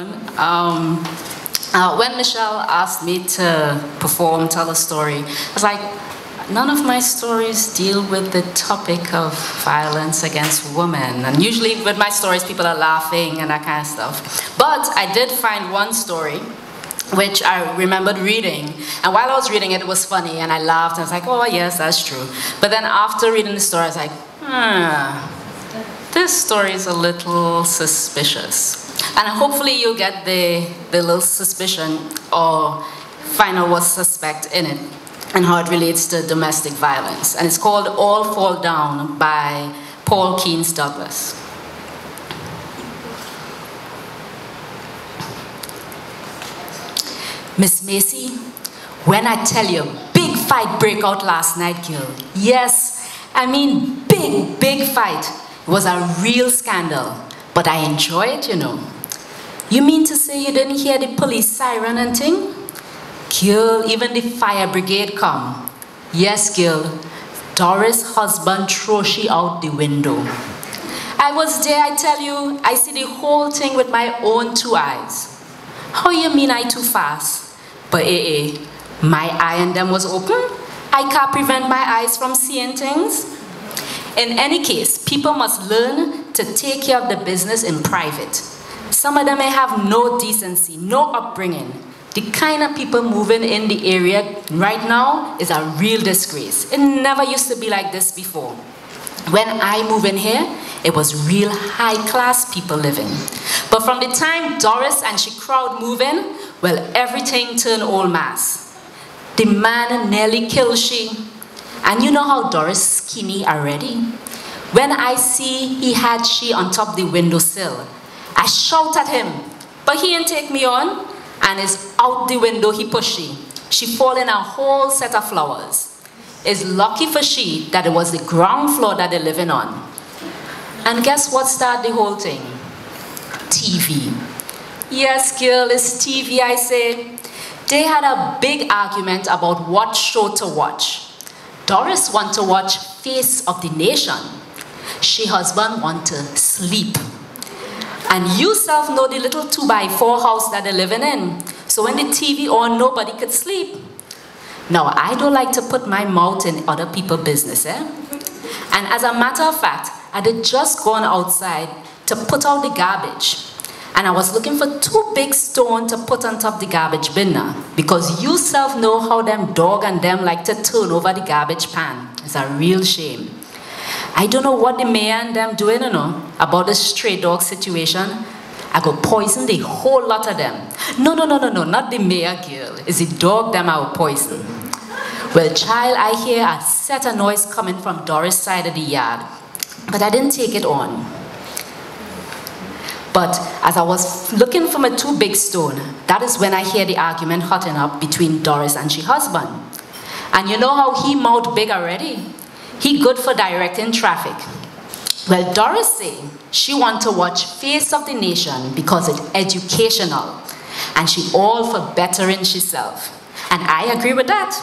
afternoon. When Michelle asked me to perform, tell a story, I was like, none of my stories deal with the topic of violence against women. And usually with my stories, people are laughing and that kind of stuff. But I did find one story which I remembered reading. And while I was reading it, it was funny, and I laughed, and I was like, oh yes, that's true. But then after reading the story, I was like, this story is a little suspicious. And hopefully you'll get the little suspicion or find out what's suspect in it and how it relates to domestic violence. And it's called All Fall Down by Paul Keynes Douglas. Miss Macy, when I tell you, big fight break out last night, girl. Yes, I mean big fight. It was a real scandal, but I enjoy it, you know. You mean to say you didn't hear the police siren and thing? Girl, even the fire brigade come. Yes, girl, Doris' husband throw she out the window. I was there, I tell you, I see the whole thing with my own two eyes. How you mean I too fast? But my eye and them was open. I can't prevent my eyes from seeing things. In any case, people must learn to take care of the business in private. Some of them may have no decency, no upbringing. The kind of people moving in the area right now is a real disgrace. It never used to be like this before. When I moved in here, it was real high-class people living. But from the time Doris and she crowd moved in, well, everything turned old mass. The man nearly killed she. And you know how Doris skinny already? When I see he had she on top the windowsill, I shout at him, but he didn't take me on, and is out the window he push she. She fall in a whole set of flowers. It's lucky for she that it was the ground floor that they're living on. And guess what started the whole thing? TV. Yes, girl, it's TV, I say. They had a big argument about what show to watch. Doris want to watch Face of the Nation. She husband want to sleep. And you self know the little 2x4 house that they're living in. So when the TV on, nobody could sleep. Now, I don't like to put my mouth in other people's business, eh? And as a matter of fact, I had just gone outside to put out the garbage. And I was looking for 2 big stones to put on top the garbage bin now. Because you self know how them dog and them like to turn over the garbage pan. It's a real shame. I don't know what the mayor and them doing, you know, about the stray dog situation. I go poison the whole lot of them. No, not the mayor girl. It's the dog them I will poison. Well, child, I hear a set of noise coming from Doris' side of the yard. But I didn't take it on. But as I was looking for my 2 big stone, that is when I hear the argument hotting up between Doris and she husband. And you know how he mouth big already? He good for directing traffic. Well, Doris say she want to watch Face of the Nation because it's educational. And she all for bettering herself. And I agree with that.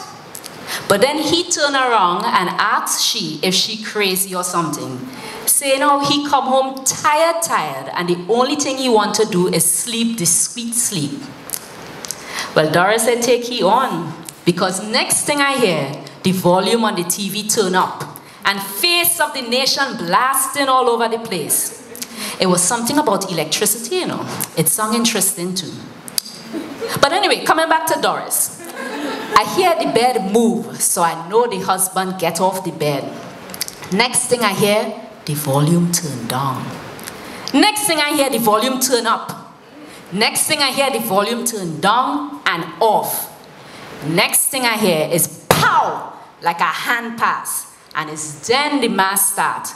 But then he turn around and asks she if she crazy or something. Saying how he come home tired, and the only thing he want to do is sleep the sweet sleep. Well, Doris said take he on. Because next thing I hear, the volume on the TV turn up. And Face of the Nation blasting all over the place. It was something about electricity, you know. It sounded interesting too. But anyway, coming back to Doris. I hear the bed move, so I know the husband get off the bed. Next thing I hear, the volume turn down. Next thing I hear, the volume turn up. Next thing I hear, the volume turn down and off. Next thing I hear is pow, like a hand pass. And it's then the mass start.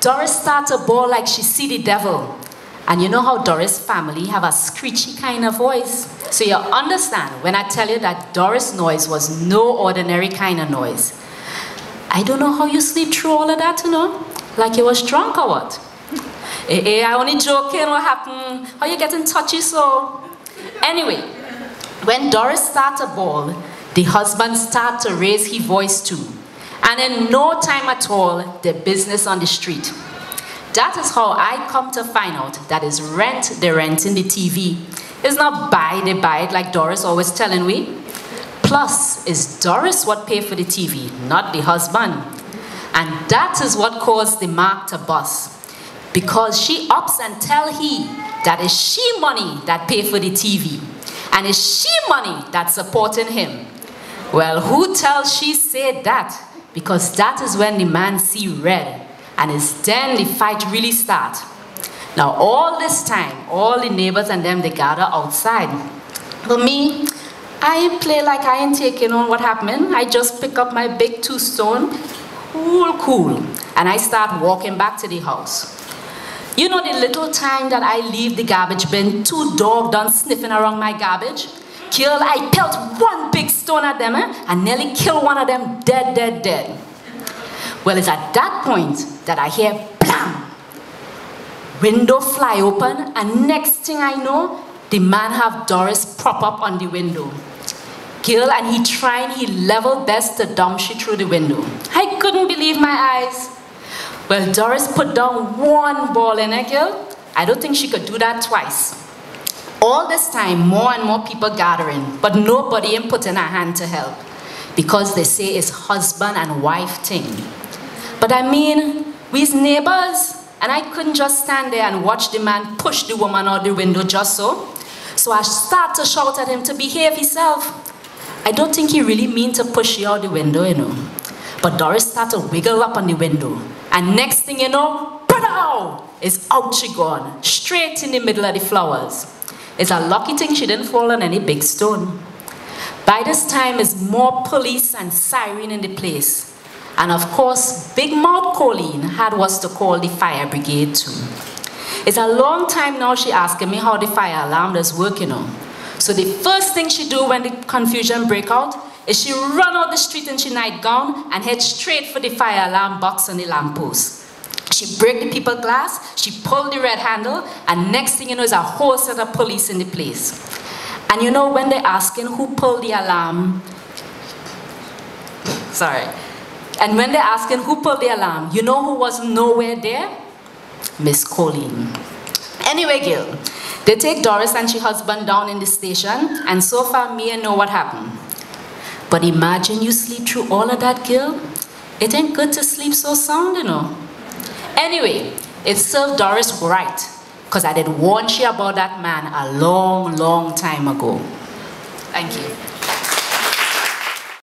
Doris starts to bawl like she see the devil. And you know how Doris' family have a screechy kind of voice. So you understand when I tell you that Doris' noise was no ordinary kind of noise. I don't know how you sleep through all of that, you know? Like you was drunk or what? I only joking, what happened? How you getting touchy so? Anyway, when Doris started to bawl, the husband started to raise his voice too. And in no time at all, the business on the street. That is how I come to find out that is they're renting the TV. It's not buy they buy it like Doris always telling we. Plus, it's Doris what pay for the TV, not the husband. And that is what caused the mark to bust. Because she ups and tell he that it's she money that pay for the TV. And it's she money that's supporting him. Well, who tells she said that? Because that is when the man see red. And it's then the fight really start. Now all this time, all the neighbors and them, they gather outside. But me, I ain't play like I ain't taking on what happened. I just pick up my big 2-stone, cool. And I start walking back to the house. You know the little time that I leave the garbage bin, 2 dogs done sniffing around my garbage? Girl, I pelt 1 big stone at them, and nearly kill one of them dead. Well, it's at that point that I hear blam! Window fly open, and next thing I know, the man have Doris prop up on the window. Girl, and he level best to dump she through the window. I couldn't believe my eyes. Well, Doris put down 1 ball in her, girl. I don't think she could do that twice. All this time, more and more people gathering, but nobody ain't putting a hand to help because they say it's husband and wife thing. But I mean, we's neighbors, and I couldn't just stand there and watch the man push the woman out the window just so. So I start to shout at him to behave himself. I don't think he really mean to push you out the window, you know. But Doris started to wiggle up on the window, and next thing you know, pow! It's out she gone, straight in the middle of the flowers. It's a lucky thing she didn't fall on any big stone. By this time, it's more police and siren in the place. And of course, Big Mouth Colleen had was to call the fire brigade too. It's a long time now she asking me how the fire alarm is working on. So the first thing she do when the confusion break out is she run out the street in she nightgown and head straight for the fire alarm box on the lamppost. She break the people glass, she pull the red handle, and next thing you know is a whole set of police in the place. And you know when they're asking who pulled the alarm, and when they're asking who pulled the alarm, you know who was nowhere there? Miss Colleen. Anyway, girl, they take Doris and her husband down in the station, and so far me and know what happened. But imagine you sleep through all of that, girl. It ain't good to sleep so sound, you know. Anyway, it served Doris right, because I did warn she about that man a long time ago. Thank you.